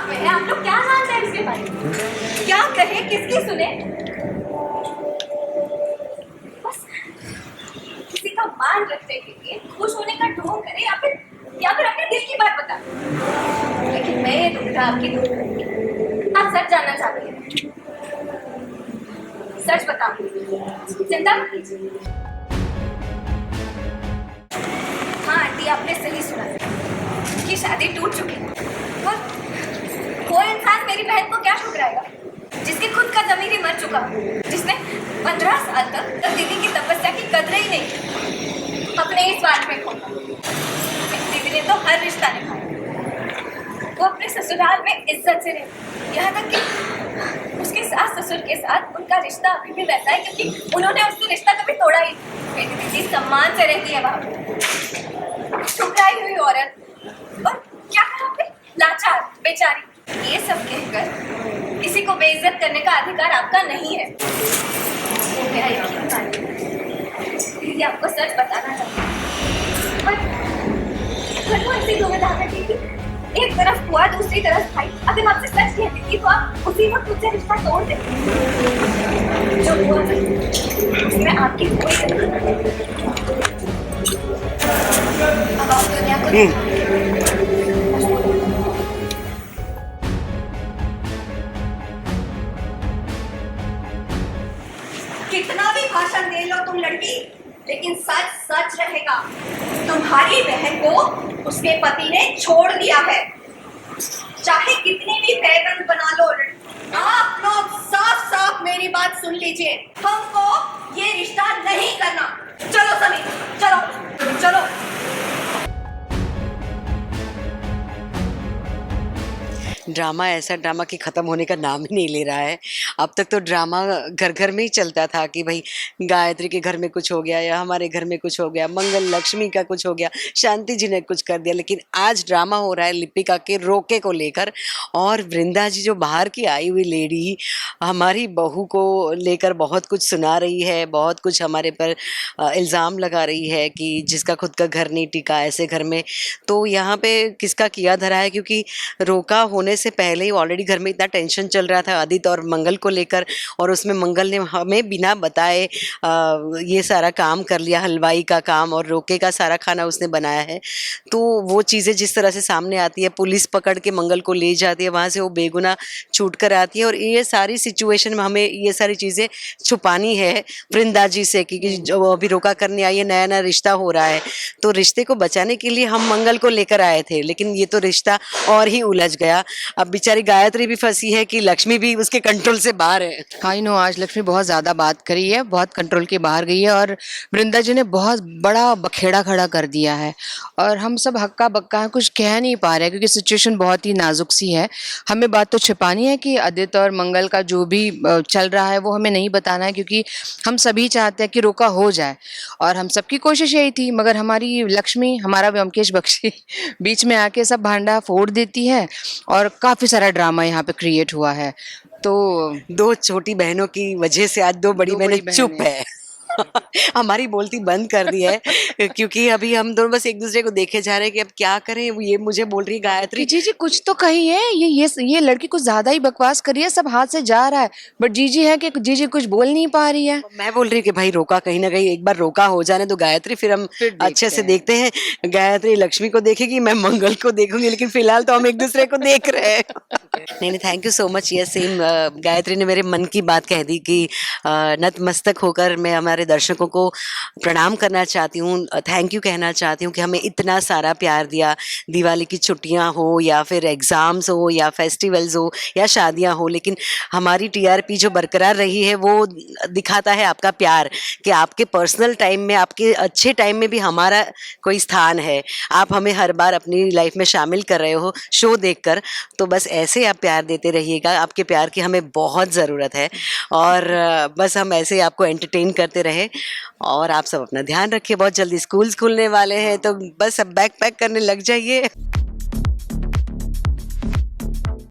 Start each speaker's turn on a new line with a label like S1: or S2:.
S1: में है, आप लोग क्या जानते हैं इसके बारे में? क्या कहे, किसकी सुने? बस किसी का मान रखने के लिए खुश होने का ढोंग करे या फिर अपने दिल की बात बता। लेकिन मैं ये दुविधा आपकी दूर करूंगी। आप सच जानना चाहती हैं? सच बताऊं, चिंता मत कीजिए। हाँ आंटी, आपने सही सुना कि शादी टूट चुकी है। वो इंसान मेरी बहन को क्या ठुकराएगा जिसकी खुद का ज़मीर ही मर चुका, जिसने 15 साल तक दीदी की तपस्या की कदर ही नहीं की, अपने इस स्वार्थ में खोया। दीदी ने तो हर रिश्ता निभाया। वो अपने ससुराल में इज्जत से रही, यहाँ तक कि उसके सास ससुर के साथ उनका रिश्ता अभी भी वैसा है क्योंकि उन्होंने उससे रिश्ता कभी तोड़ा ही। मेरी दीदी सम्मान से रहती है वहाँ पे। ठुकराई हुई औरत, और क्या कहा आपने? लाचार, बेचारी। ये सब कहकर किसी को बेइज्जत करने का अधिकार आपका नहीं है। वो मेरा यकीन मानिए, दीदी आपको सच बताना चाहती हूँ। पर वो ऐसी दुविधा में थी कि एक तरफ हुआ, दूसरी तरफ भाई। अगर मैं आपसे सच कहती थी तो आप उसी वक्त मुझसे रिश्ता तोड़ देते। जो हुआ उसमें आपकी कोई गलती नहीं। अब आप दुनिया को कितना भी भाषण दे लो तुम लड़की, लेकिन सच सच रहेगा। तुम्हारी बहन को उसके पति ने छोड़ दिया है। चाहे कितनी भी पैगंद बना लो। आप लोग साफ साफ मेरी बात सुन लीजिए। हमको ये रिश्ता नहीं करना। चलो समीर, चलो चलो।
S2: ड्रामा ऐसा ड्रामा कि ख़त्म होने का नाम ही नहीं ले रहा है। अब तक तो ड्रामा घर घर में ही चलता था कि भाई गायत्री के घर में कुछ हो गया या हमारे घर में कुछ हो गया, मंगल लक्ष्मी का कुछ हो गया, शांति जी ने कुछ कर दिया। लेकिन आज ड्रामा हो रहा है लिपिका के रोके को लेकर। और वृंदा जी जो बाहर की आई हुई लेडी हमारी बहू को लेकर बहुत कुछ सुना रही है, बहुत कुछ हमारे पर इल्ज़ाम लगा रही है कि जिसका खुद का घर नहीं टिका ऐसे घर में। तो यहाँ पे किसका किया धरा है, क्योंकि रोका होने से पहले ही ऑलरेडी घर में इतना टेंशन चल रहा था आदित्य और मंगल को लेकर, और उसमें मंगल ने हमें बिना बताए ये सारा काम कर लिया, हलवाई का काम और रोके का सारा खाना उसने बनाया है। तो वो चीज़ें जिस तरह से सामने आती है, पुलिस पकड़ के मंगल को ले जाती है, वहाँ से वो बेगुनाह छूट कर आती है। और ये सारी सिचुएशन में हमें ये सारी चीज़ें छुपानी है वृंदा जी से, क्योंकि जो अभी रोका करने आई है, नया नया रिश्ता हो रहा है। तो रिश्ते को बचाने के लिए हम मंगल को लेकर आए थे, लेकिन ये तो रिश्ता और ही उलझ गया। अब बेचारी गायत्री भी फंसी है कि लक्ष्मी भी उसके कंट्रोल से बाहर है।
S3: आई नो, आज लक्ष्मी बहुत ज़्यादा बात करी है, बहुत कंट्रोल के बाहर गई है और वृंदा जी ने बहुत बड़ा बखेड़ा खड़ा कर दिया है। और हम सब हक्का बक्का हैं, कुछ कह नहीं पा रहे हैं क्योंकि सिचुएशन बहुत ही नाजुक सी है। हमें बात तो छिपानी है कि आदित्य और मंगल का जो भी चल रहा है वो हमें नहीं बताना है, क्योंकि हम सभी चाहते हैं कि रोका हो जाए और हम सबकी कोशिश यही थी। मगर हमारी लक्ष्मी, हमारा व्योमकेश बख्शी बीच में आके सब भांडा फोड़ देती है और काफ़ी सारा ड्रामा यहाँ पे क्रिएट हुआ है। तो
S2: दो छोटी बहनों की वजह से आज दो बड़ी बहनें चुप है। हमारी बोलती बंद कर दी है क्योंकि अभी हम दोनों बस एक दूसरे को देखे जा रहे हैं कि अब क्या करें। ये मुझे बोल रही गायत्री,
S3: जीजी कुछ तो कही है, ये लड़की कुछ ज्यादा ही बकवास कर रही है, सब हाथ से जा रहा है। बट जीजी है कि जीजी कुछ बोल नहीं पा रही है।
S2: मैं बोल रही कि भाई रोका कहीं ना कहीं एक बार रोका हो जाने तो गायत्री, फिर हम अच्छे से देखते हैं। गायत्री लक्ष्मी को देखेगी, मैं मंगल को देखूंगी, लेकिन फिलहाल तो हम एक दूसरे को देख रहे हैं। नहीं, थैंक यू सो मच। ये सेम गायत्री ने मेरे मन की बात कह दी कि नतमस्तक होकर मैं हमारे दर्शकों को प्रणाम करना चाहती हूँ, थैंक यू कहना चाहती हूँ कि हमें इतना सारा प्यार दिया। दिवाली की छुट्टियाँ हो या फिर एग्ज़ाम्स हो या फेस्टिवल्स हो या शादियाँ हो, लेकिन हमारी टीआरपी जो बरकरार रही है वो दिखाता है आपका प्यार, कि आपके पर्सनल टाइम में, आपके अच्छे टाइम में भी हमारा कोई स्थान है। आप हमें हर बार अपनी लाइफ में शामिल कर रहे हो शो देखकर। तो बस ऐसे आप प्यार देते रहिएगा, आपके प्यार की हमें बहुत ज़रूरत है। और बस हम ऐसे आपको एंटरटेन करते रहे। और आप सब अपना ध्यान रखिए, बहुत जल्दी स्कूल्स खुलने वाले हैं, तो बस अब बैग पैक करने लग जाइए।